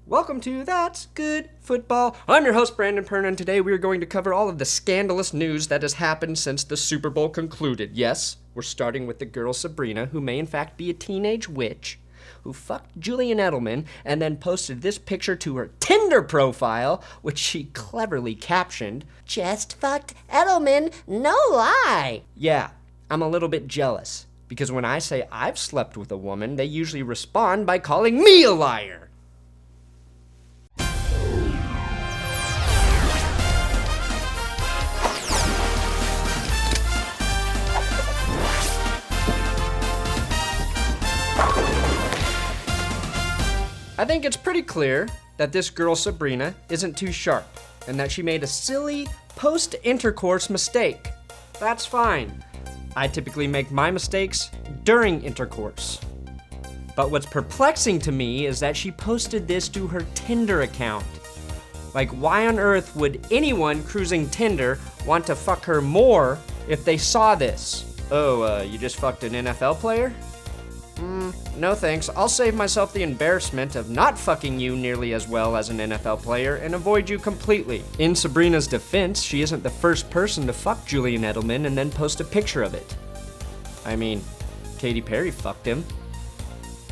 Welcome to That's Good Football. I'm your host, Brandon Perna, and today we are going to cover all of the scandalous news that has happened since the Super Bowl concluded. Yes, we're starting with the girl Sabrina, who may in fact be a teenage witch, who fucked Julian Edelman and then posted this picture to her Tinder profile, which she cleverly captioned, "Just fucked Edelman, no lie." Yeah, I'm a little bit jealous, because when I say I've slept with a woman, they usually respond by calling me a liar. I think it's pretty clear that this girl Sabrina isn't too sharp, and that she made a silly post-intercourse mistake. That's fine. I typically make my mistakes during intercourse. But what's perplexing to me is that she posted this to her Tinder account. Like, why on earth would anyone cruising Tinder want to fuck her more if they saw this? Oh, you just fucked an NFL player? No thanks. I'll save myself the embarrassment of not fucking you nearly as well as an NFL player and avoid you completely. In Sabrina's defense, she isn't the first person to fuck Julian Edelman and then post a picture of it. I mean, Katy Perry fucked him.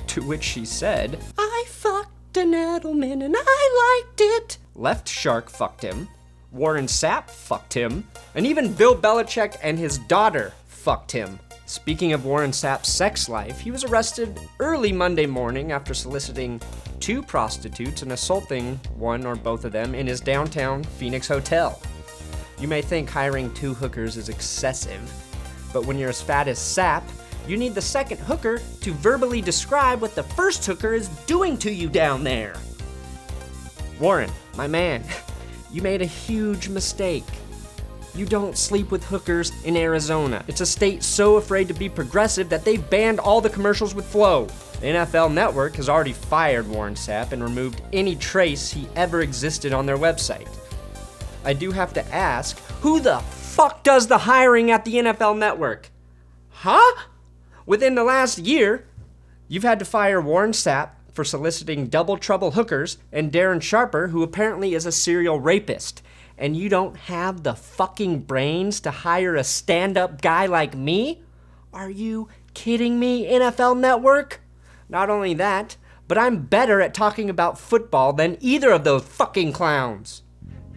To which she said, "I fucked an Edelman and I liked it." Left Shark fucked him. Warren Sapp fucked him. And even Bill Belichick and his daughter fucked him. Speaking of Warren Sapp's sex life, he was arrested early Monday morning after soliciting 2 prostitutes and assaulting one or both of them in his downtown Phoenix hotel. You may think hiring 2 hookers is excessive, but when you're as fat as Sapp, you need the second hooker to verbally describe what the first hooker is doing to you down there. Warren, my man, you made a huge mistake. You don't sleep with hookers in Arizona. It's a state so afraid to be progressive that they've banned all the commercials with Flo. The NFL Network has already fired Warren Sapp and removed any trace he ever existed on their website. I do have to ask, who the fuck does the hiring at the NFL Network? Huh? Within the last year, you've had to fire Warren Sapp for soliciting double trouble hookers and Darren Sharper, who apparently is a serial rapist. And you don't have the fucking brains to hire a stand-up guy like me? Are you kidding me, NFL Network? Not only that, but I'm better at talking about football than either of those fucking clowns.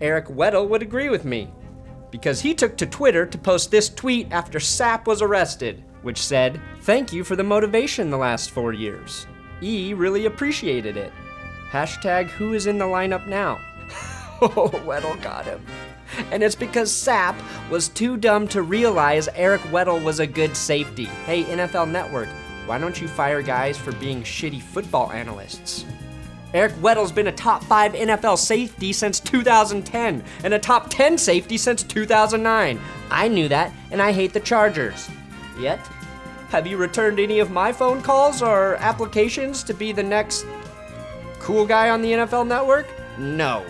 Eric Weddle would agree with me, because he took to Twitter to post this tweet after Sapp was arrested, which said, "Thank you for the motivation the last 4 years. E really appreciated it. Hashtag who is in the lineup now?" Oh, Weddle got him. And it's because Sapp was too dumb to realize Eric Weddle was a good safety. Hey, NFL Network, why don't you fire guys for being shitty football analysts? Eric Weddle's been a top 5 NFL safety since 2010 and a top 10 safety since 2009. I knew that, and I hate the Chargers. Yet, have you returned any of my phone calls or applications to be the next cool guy on the NFL Network? No.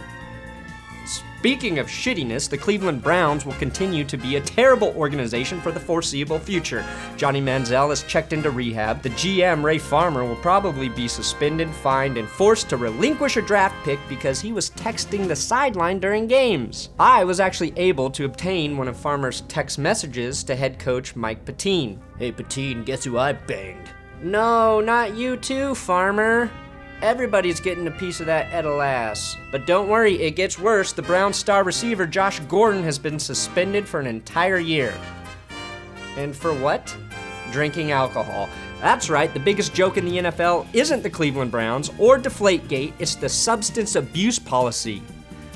Speaking of shittiness, the Cleveland Browns will continue to be a terrible organization for the foreseeable future. Johnny Manziel is checked into rehab. The GM, Ray Farmer, will probably be suspended, fined, and forced to relinquish a draft pick because he was texting the sideline during games. I was actually able to obtain one of Farmer's text messages to head coach Mike Pettine. "Hey Pettine, guess who I banged?" "No, not you too, Farmer. Everybody's getting a piece of that Edel ass." But don't worry, it gets worse. The Browns star receiver Josh Gordon has been suspended for an entire year. And for what? Drinking alcohol. That's right, the biggest joke in the NFL isn't the Cleveland Browns or Deflategate, it's the substance abuse policy.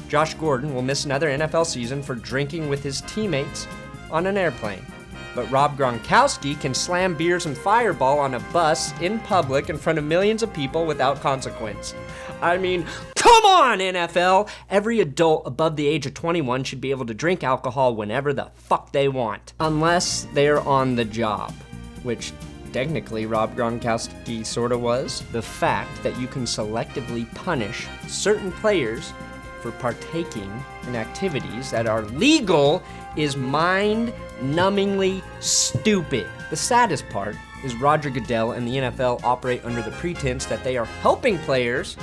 Josh Gordon will miss another NFL season for drinking with his teammates on an airplane. But Rob Gronkowski can slam beers and fireball on a bus in public in front of millions of people without consequence. I mean, come on, NFL! Every adult above the age of 21 should be able to drink alcohol whenever the fuck they want. Unless they're on the job, which technically Rob Gronkowski sorta was. The fact that you can selectively punish certain players for partaking in activities that are legal is mind-numbingly stupid. The saddest part is Roger Goodell and the NFL operate under the pretense that they are helping players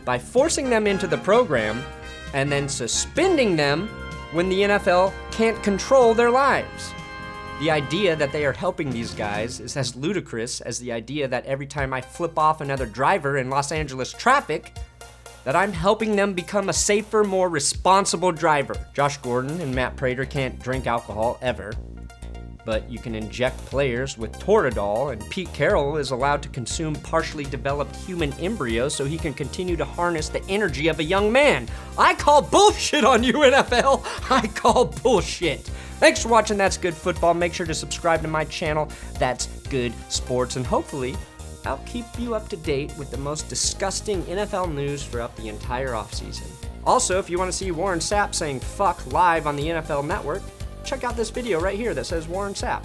by forcing them into the program and then suspending them when the NFL can't control their lives. The idea that they are helping these guys is as ludicrous as the idea that every time I flip off another driver in Los Angeles traffic, that I'm helping them become a safer, more responsible driver. Josh Gordon and Matt Prater can't drink alcohol ever, but you can inject players with Toradol, and Pete Carroll is allowed to consume partially developed human embryos so he can continue to harness the energy of a young man. I call bullshit on you, NFL. I call bullshit. Thanks for watching That's Good Football. Make sure to subscribe to my channel, That's Good Sports, and hopefully I'll keep you up to date with the most disgusting NFL news throughout the entire offseason. Also, if you want to see Warren Sapp saying fuck live on the NFL Network, check out this video right here that says Warren Sapp.